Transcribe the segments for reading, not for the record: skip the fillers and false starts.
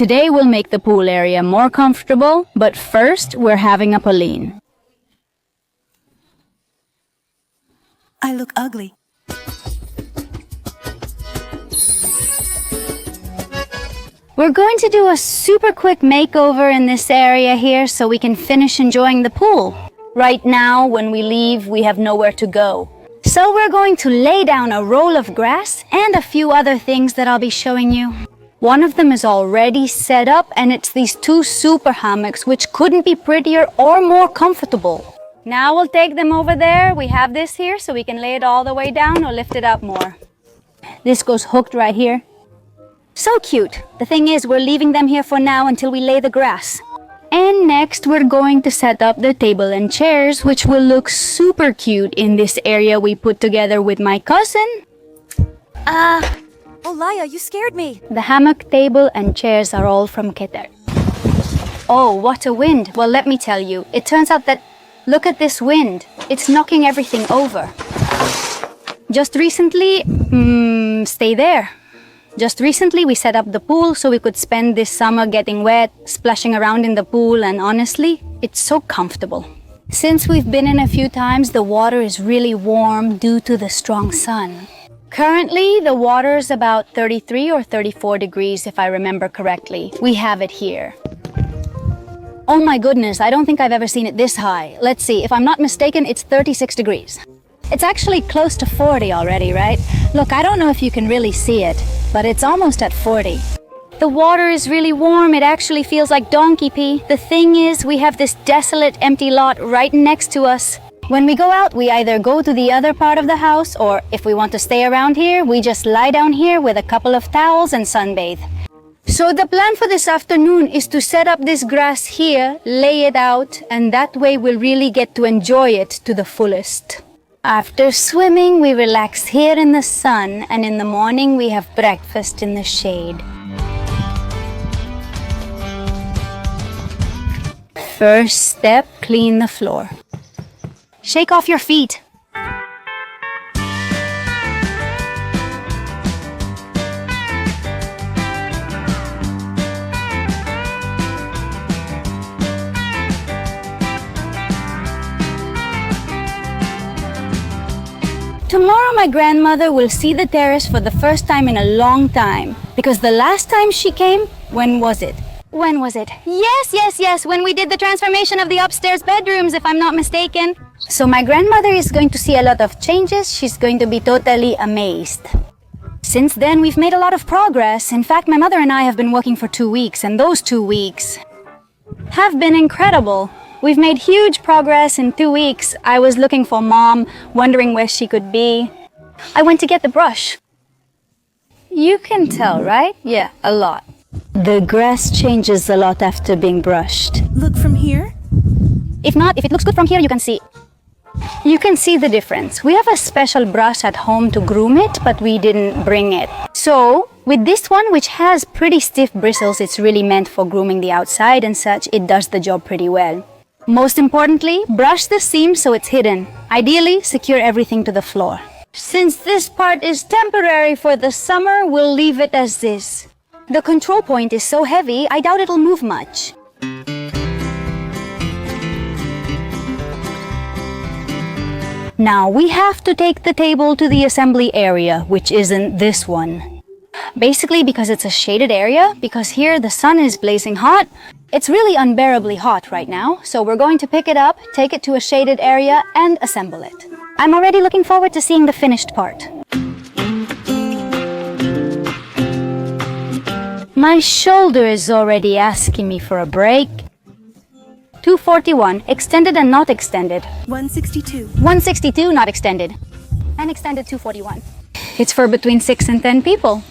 Today we'll make the pool area more comfortable, but first we're having a Pauline. I look ugly. We're going to do a super quick makeover in this area here so we can finish enjoying the pool. Right now, when we leave, we have nowhere to go. So we're going to lay down a roll of grass and a few other things that I'll be showing you. One of them is already set up, and it's these two super hammocks, which couldn't be prettier or more comfortable. Now we'll take them over there. We have this here so we can lay it all the way down or lift it up more. This goes hooked right here. So cute. The thing is, we're leaving them here for now until we lay the grass. And next, we're going to set up the table and chairs, which will look super cute in this area we put together with my cousin. Olaya, you scared me. The hammock, table, and chairs are all from Keter. Oh, what a wind. Well, let me tell you. It turns out that, look at this wind. It's knocking everything over. Just recently, stay there. Just recently, we set up the pool so we could spend this summer getting wet, splashing around in the pool, and honestly, it's so comfortable. Since we've been in a few times, the water is really warm due to the strong sun. Currently, the water is about 33 or 34 degrees, if I remember correctly. We have it here. Oh my goodness, I don't think I've ever seen it this high. Let's see, if I'm not mistaken, it's 36 degrees. It's actually close to 40 already, right? Look, I don't know if you can really see it, but it's almost at 40. The water is really warm. It actually feels like donkey pee. The thing is, we have this desolate, empty lot right next to us. When we go out, we either go to the other part of the house, or if we want to stay around here, we just lie down here with a couple of towels and sunbathe. So the plan for this afternoon is to set up this grass here, lay it out, and that way we'll really get to enjoy it to the fullest. After swimming, we relax here in the sun, and in the morning we have breakfast in the shade. First step, clean the floor. Shake off your feet. Tomorrow my grandmother will see the terrace for the first time in a long time. Because the last time she came, when was it? Yes, when we did the transformation of the upstairs bedrooms, if I'm not mistaken. So my grandmother is going to see a lot of changes. She's going to be totally amazed. Since then, we've made a lot of progress. In fact, my mother and I have been working for 2 weeks, and those 2 weeks have been incredible. We've made huge progress in 2 weeks. I was looking for Mom, wondering where she could be. I went to get the brush. You can tell, right? Yeah, a lot. The grass changes a lot after being brushed. Look from here? If it looks good from here, you can see. You can see the difference. We have a special brush at home to groom it, but we didn't bring it. So, with this one, which has pretty stiff bristles, it's really meant for grooming the outside and such, it does the job pretty well. Most importantly, brush the seam so it's hidden. Ideally, secure everything to the floor. Since this part is temporary for the summer, we'll leave it as this. The control point is so heavy, I doubt it'll move much. Now we have to take the table to the assembly area, which isn't this one. Basically because it's a shaded area, because here the sun is blazing hot. It's really unbearably hot right now, so we're going to pick it up, take it to a shaded area, and assemble it. I'm already looking forward to seeing the finished part. My shoulder is already asking me for a break. 241, extended and not extended. 162. 162, not extended. And extended 241. It's for between 6 and 10 people.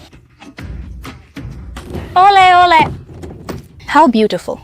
Ole, ole! How beautiful.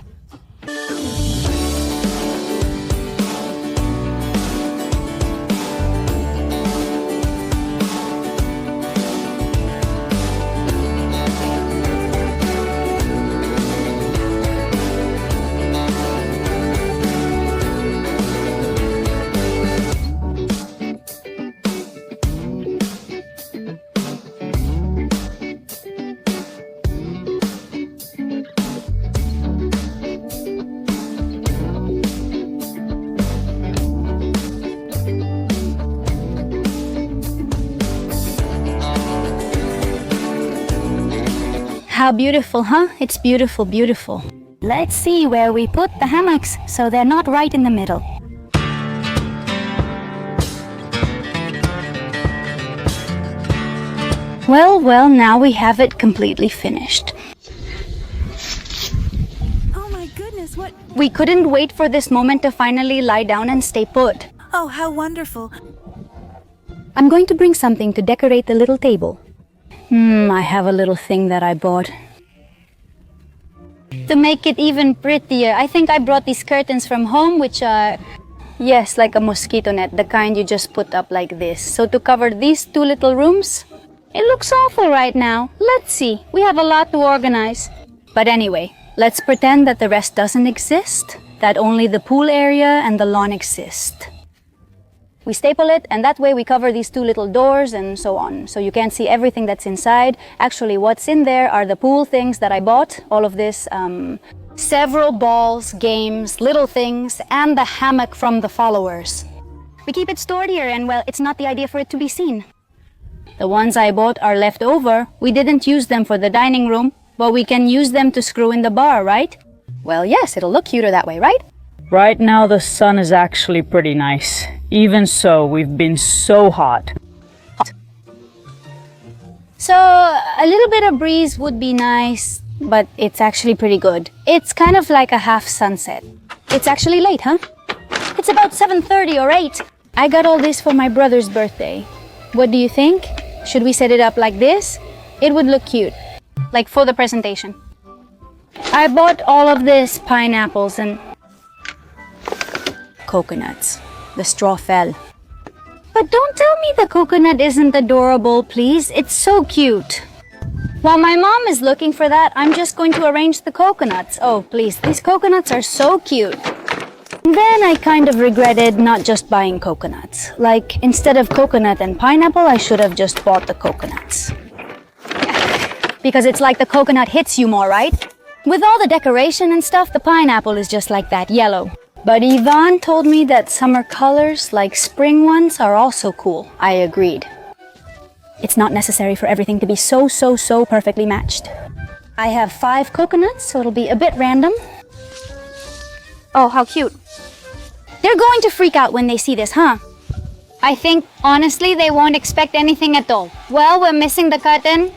How beautiful, huh? It's beautiful, beautiful. Let's see where we put the hammocks so they're not right in the middle. Well, now we have it completely finished. Oh my goodness, what? We couldn't wait for this moment to finally lie down and stay put. Oh, how wonderful. I'm going to bring something to decorate the little table. I have a little thing that I bought. To make it even prettier, I think I brought these curtains from home, which are, yes, like a mosquito net, the kind you just put up like this. So to cover these two little rooms, it looks awful right now. Let's see, we have a lot to organize. But anyway, let's pretend that the rest doesn't exist, that only the pool area and the lawn exist. We staple it, and that way we cover these two little doors and so on. So you can't see everything that's inside. Actually, what's in there are the pool things that I bought. All of this, several balls, games, little things, and the hammock from the followers. We keep it stored here, and well, it's not the idea for it to be seen. The ones I bought are left over. We didn't use them for the dining room, but we can use them to screw in the bar, right? Well, yes, it'll look cuter that way, right? Right now the sun is actually pretty nice. Even so, we've been so hot. So, a little bit of breeze would be nice, but it's actually pretty good. It's kind of like a half sunset. It's actually late, huh? It's about 7:30 or 8. I got all this for my brother's birthday. What do you think? Should we set it up like this? It would look cute, like for the presentation. I bought all of this pineapples and coconuts. The straw fell. But don't tell me the coconut isn't adorable, please. It's so cute. While my mom is looking for that, I'm just going to arrange the coconuts. Oh, please, these coconuts are so cute. Then I kind of regretted not just buying coconuts. Like, instead of coconut and pineapple, I should have just bought the coconuts. Because it's like the coconut hits you more, right? With all the decoration and stuff, the pineapple is just like that, yellow. But Yvonne told me that summer colors, like spring ones, are also cool. I agreed. It's not necessary for everything to be so perfectly matched. I have 5 coconuts, so it'll be a bit random. Oh, how cute. They're going to freak out when they see this, huh? I think, honestly, they won't expect anything at all. Well, we're missing the curtain.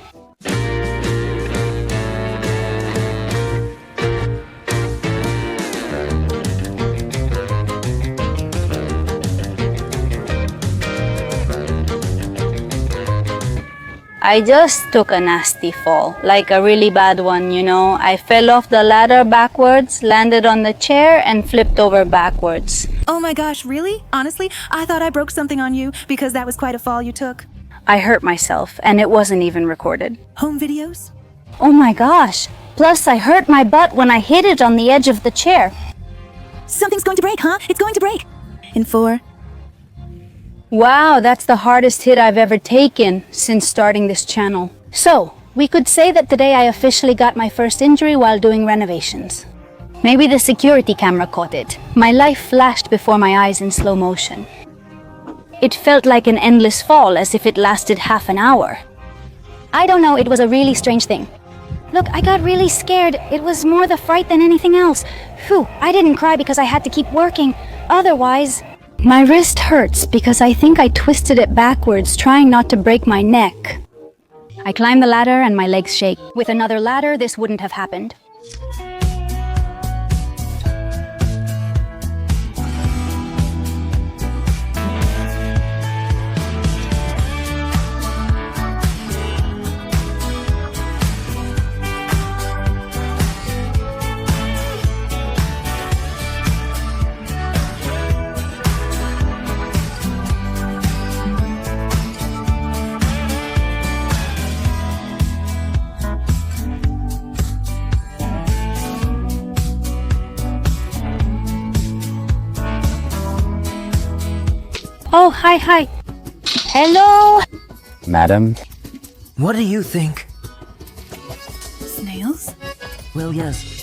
I just took a nasty fall, like a really bad one, you know. I fell off the ladder backwards, landed on the chair, and flipped over backwards. Oh my gosh, really? Honestly, I thought I broke something on you because that was quite a fall you took. I hurt myself, and it wasn't even recorded. Home videos? Oh my gosh. Plus, I hurt my butt when I hit it on the edge of the chair. Something's going to break, huh? It's going to break. In 4. Wow, that's the hardest hit I've ever taken since starting this channel. So, we could say that today I officially got my first injury while doing renovations. Maybe the security camera caught it. My life flashed before my eyes in slow motion. It felt like an endless fall, as if it lasted half an hour. I don't know, it was a really strange thing. Look, I got really scared. It was more the fright than anything else. Phew, I didn't cry because I had to keep working. Otherwise... My wrist hurts because I think I twisted it backwards, trying not to break my neck. I climb the ladder and my legs shake. With another ladder, this wouldn't have happened. Oh, hi. Hello? Madam? What do you think? Snails? Well, yes,